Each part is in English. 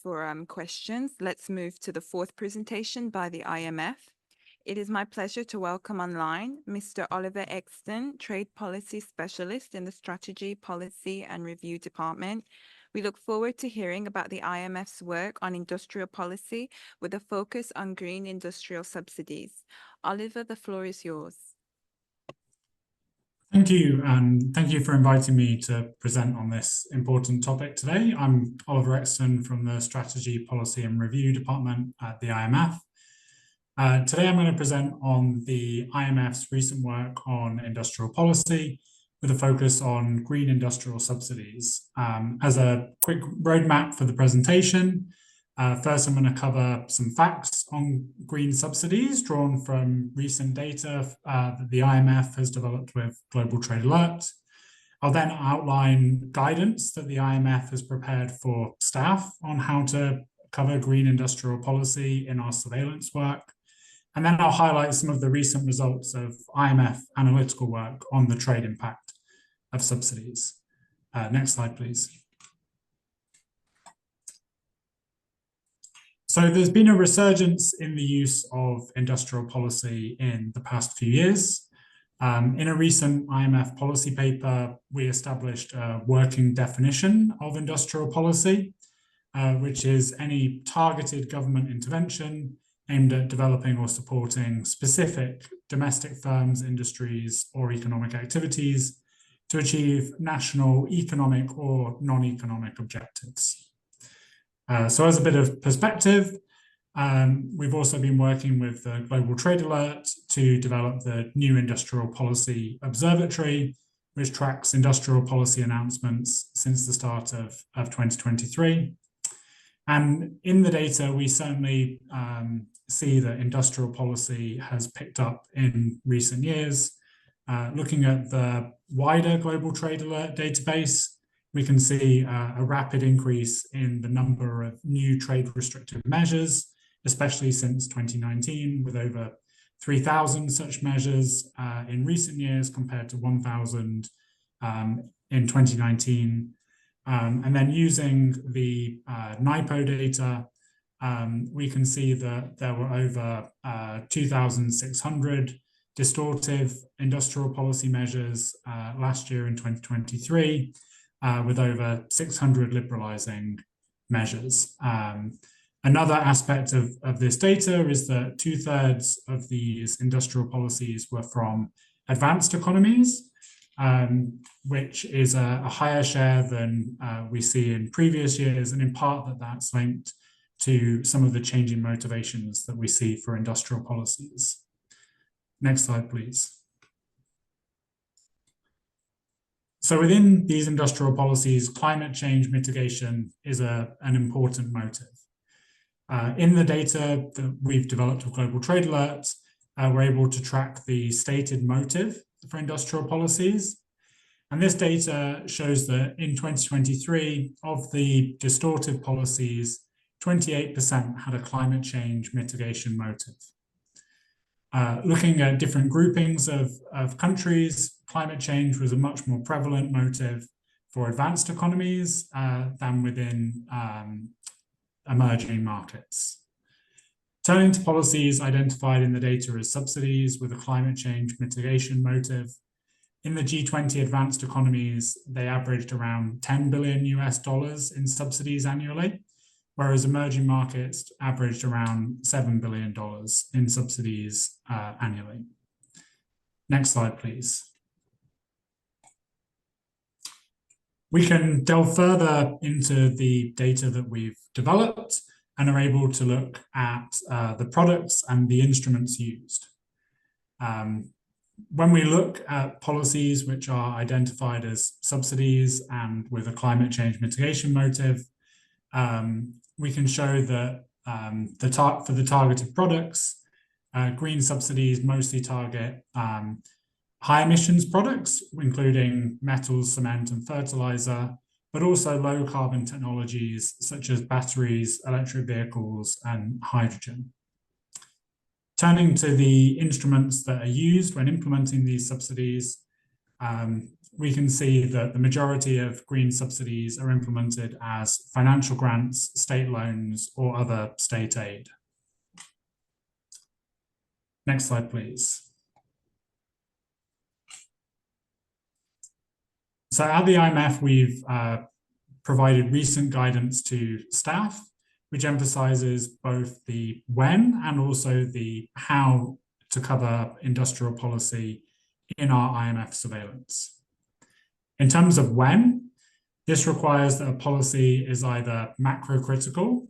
for questions. Let's move to the fourth presentation by the IMF. It is my pleasure to welcome online Mr. Oliver Exton, Trade Policy Specialist in the Strategy, Policy and Review Department. We look forward to hearing about the IMF's work on industrial policy with a focus on green industrial subsidies. Oliver, the floor is yours. Thank you, and thank you for inviting me to present on this important topic today. I'm Oliver Exton from the Strategy, Policy and Review Department at the IMF. Today I'm going to present on the IMF's recent work on industrial policy with a focus on green industrial subsidies. As a quick roadmap for the presentation, first I'm going to cover some facts on green subsidies drawn from recent data that the IMF has developed with Global Trade Alert. I'll then outline guidance that the IMF has prepared for staff on how to cover green industrial policy in our surveillance work. And then I'll highlight some of the recent results of IMF analytical work on the trade impact of subsidies. Next slide, please. So there's been a resurgence in the use of industrial policy in the past few years. In a recent IMF policy paper, we established a working definition of industrial policy, which is any targeted government intervention aimed at developing or supporting specific domestic firms, industries, or economic activities to achieve national economic or non-economic objectives. So as a bit of perspective, we've also been working with the Global Trade Alert to develop the new Industrial Policy Observatory, which tracks industrial policy announcements since the start of 2023. And in the data, we certainly see that industrial policy has picked up in recent years. Looking at the wider Global Trade Alert database, we can see a rapid increase in the number of new trade restrictive measures, especially since 2019, with over 3,000 such measures in recent years compared to 1,000 in 2019. And then using the NIPO data, we can see that there were over 2,600 distortive industrial policy measures last year in 2023, with over 600 liberalizing measures. Another aspect of this data is that 2/3 of these industrial policies were from advanced economies, which is a higher share than we see in previous years, and in part that's linked to some of the changing motivations that we see for industrial policies. Next slide, please. So within these industrial policies, climate change mitigation is an important motive. In the data that we've developed with Global Trade Alert, we're able to track the stated motive for industrial policies. And this data shows that in 2023, of the distortive policies, 28% had a climate change mitigation motive. Looking at different groupings of countries, climate change was a much more prevalent motive for advanced economies than within emerging markets. Turning to policies identified in the data as subsidies with a climate change mitigation motive, in the G20 advanced economies, they averaged around $10 billion in subsidies annually, whereas emerging markets averaged around $7 billion in subsidies annually. Next slide, please. We can delve further into the data that we've developed and are able to look at the products and the instruments used. When we look at policies which are identified as subsidies and with a climate change mitigation motive, we can show that for the targeted products, green subsidies mostly target high emissions products, including metals, cement, and fertilizer, but also low carbon technologies such as batteries, electric vehicles, and hydrogen. Turning to the instruments that are used when implementing these subsidies, we can see that the majority of green subsidies are implemented as financial grants, state loans, or other state aid. Next slide, please. So at the IMF, we've provided recent guidance to staff, which emphasizes both the when and also the how to cover industrial policy in our IMF surveillance. In terms of when, this requires that a policy is either macro-critical,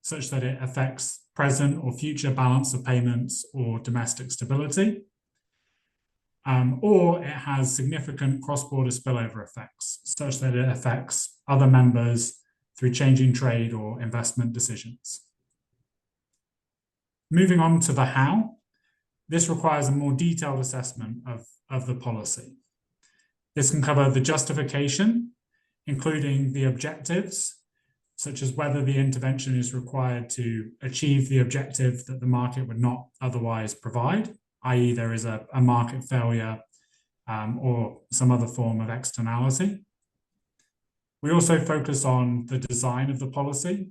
such that it affects present or future balance of payments or domestic stability, or it has significant cross-border spillover effects, such that it affects other members through changing trade or investment decisions. Moving on to the how, this requires a more detailed assessment of the policy. This can cover the justification, including the objectives, such as whether the intervention is required to achieve the objective that the market would not otherwise provide, i.e. there is a market failure or some other form of externality. We also focus on the design of the policy,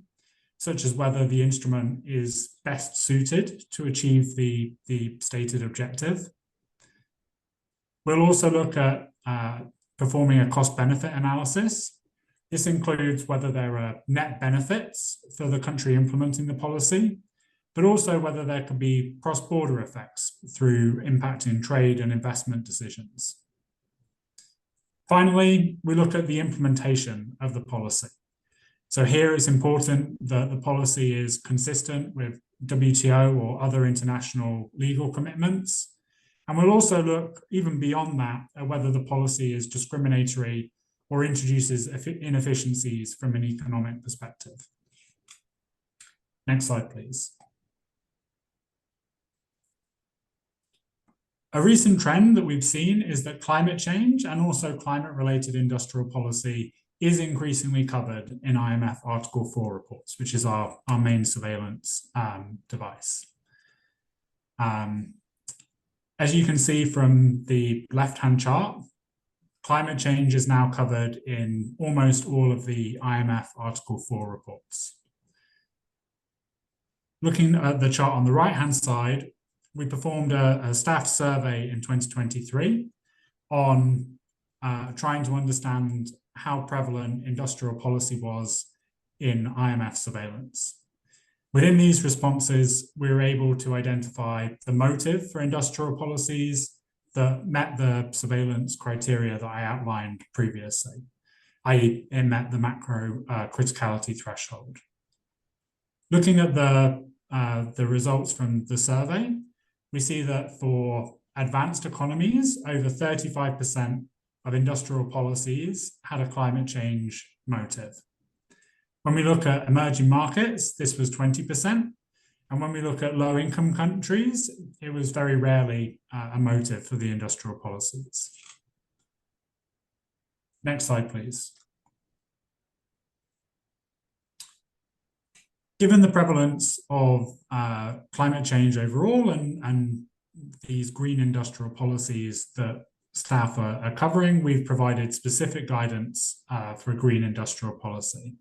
such as whether the instrument is best suited to achieve the stated objective. We'll also look at performing a cost-benefit analysis. This includes whether there are net benefits for the country implementing the policy, but also whether there could be cross-border effects through impacting trade and investment decisions. Finally, we look at the implementation of the policy. So here it's important that the policy is consistent with WTO or other international legal commitments. And we'll also look even beyond that at whether the policy is discriminatory or introduces inefficiencies from an economic perspective. Next slide, please. A recent trend that we've seen is that climate change and also climate-related industrial policy is increasingly covered in IMF Article 4 reports, which is our main surveillance device. As you can see from the left-hand chart, climate change is now covered in almost all of the IMF Article 4 reports. Looking at the chart on the right-hand side, we performed a staff survey in 2023 on trying to understand how prevalent industrial policy was in IMF surveillance. Within these responses, we were able to identify the motive for industrial policies that met the surveillance criteria that I outlined previously, i.e. it met the macro criticality threshold. Looking at the results from the survey, we see that for advanced economies, over 35% of industrial policies had a climate change motive. When we look at emerging markets, this was 20%. And when we look at low-income countries, it was very rarely a motive for the industrial policies. Next slide, please. Given the prevalence of climate change overall and these green industrial policies that staff are covering, we've provided specific guidance for a green industrial policy.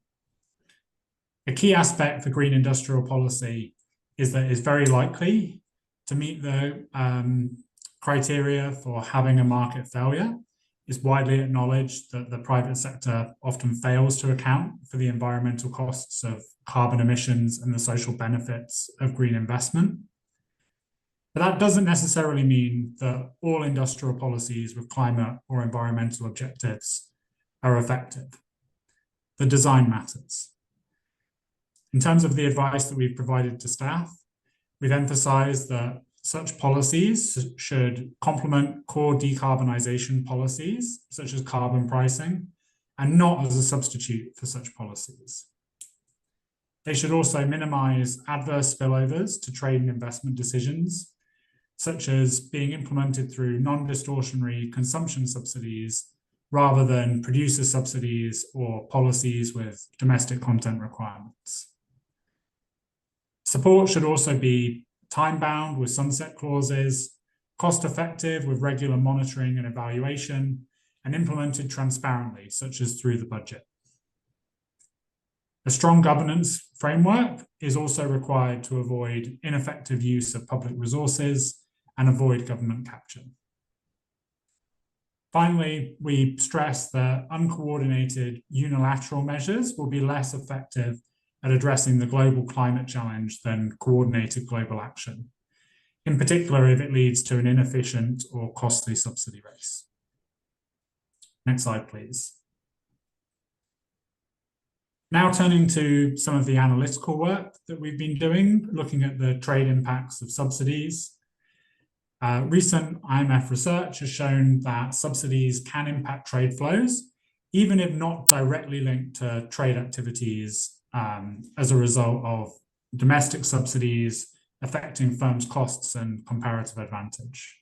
A key aspect for green industrial policy is that it's very likely to meet the criteria for having a market failure. It's widely acknowledged that the private sector often fails to account for the environmental costs of carbon emissions and the social benefits of green investment. But that doesn't necessarily mean that all industrial policies with climate or environmental objectives are effective. The design matters. In terms of the advice that we've provided to staff, we've emphasized that such policies should complement core decarbonization policies, such as carbon pricing, and not as a substitute for such policies. They should also minimize adverse spillovers to trade and investment decisions, such as being implemented through non-distortionary consumption subsidies rather than producer subsidies or policies with domestic content requirements. Support should also be time-bound with sunset clauses, cost-effective with regular monitoring and evaluation, and implemented transparently, such as through the budget. A strong governance framework is also required to avoid ineffective use of public resources and avoid government capture. Finally, we stress that uncoordinated unilateral measures will be less effective at addressing the global climate challenge than coordinated global action, in particular if it leads to an inefficient or costly subsidy race. Next slide, please. Now turning to some of the analytical work that we've been doing, looking at the trade impacts of subsidies. Recent IMF research has shown that subsidies can impact trade flows, even if not directly linked to trade activities as a result of domestic subsidies affecting firms' costs and comparative advantage.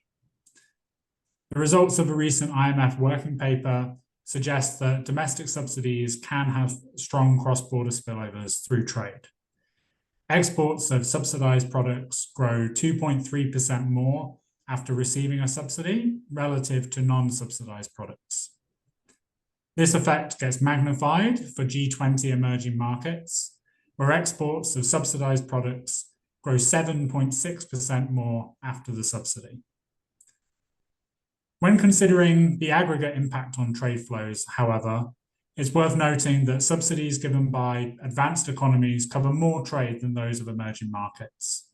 The results of a recent IMF working paper suggest that domestic subsidies can have strong cross-border spillovers through trade. Exports of subsidized products grow 2.3% more after receiving a subsidy relative to non-subsidized products. This effect gets magnified for G20 emerging markets, where exports of subsidized products grow 7.6% more after the subsidy. When considering the aggregate impact on trade flows, however, it's worth noting that subsidies given by advanced economies cover more trade than those of emerging markets.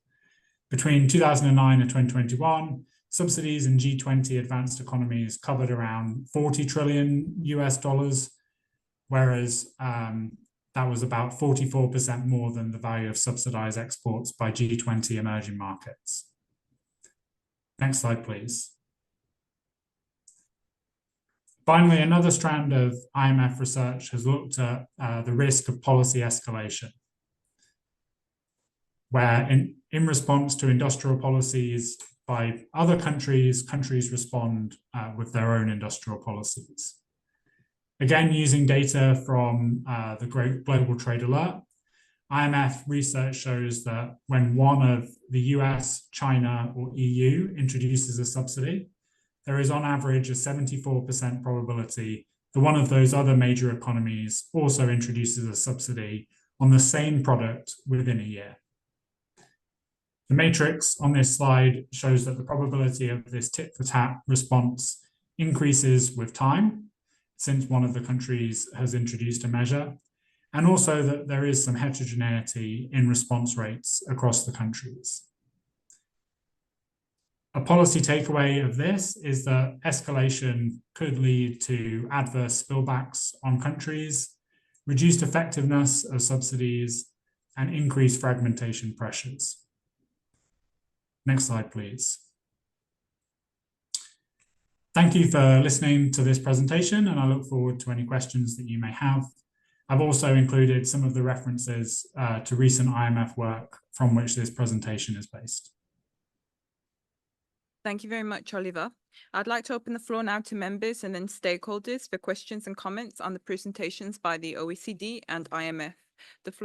Between 2009 and 2021, subsidies in G20 advanced economies covered around $40 trillion US, whereas that was about 44% more than the value of subsidized exports by G20 emerging markets. Next slide, please. Finally, another strand of IMF research has looked at the risk of policy escalation, where in response to industrial policies by other countries, countries respond with their own industrial policies. Again, using data from the Global Trade Alert, IMF research shows that when one of the US, China, or EU introduces a subsidy, there is on average a 74% probability that one of those other major economies also introduces a subsidy on the same product within a year. The matrix on this slide shows that the probability of this tit-for-tat response increases with time, since one of the countries has introduced a measure, and also that there is some heterogeneity in response rates across the countries. A policy takeaway of this is that escalation could lead to adverse spillbacks on countries, reduced effectiveness of subsidies, and increased fragmentation pressures. Next slide, please. Thank you for listening to this presentation, and I look forward to any questions that you may have. I've also included some of the references to recent IMF work from which this presentation is based. Thank you very much, Oliver. I'd like to open the floor now to members and then stakeholders for questions and comments on the presentations by the OECD and IMF. The floor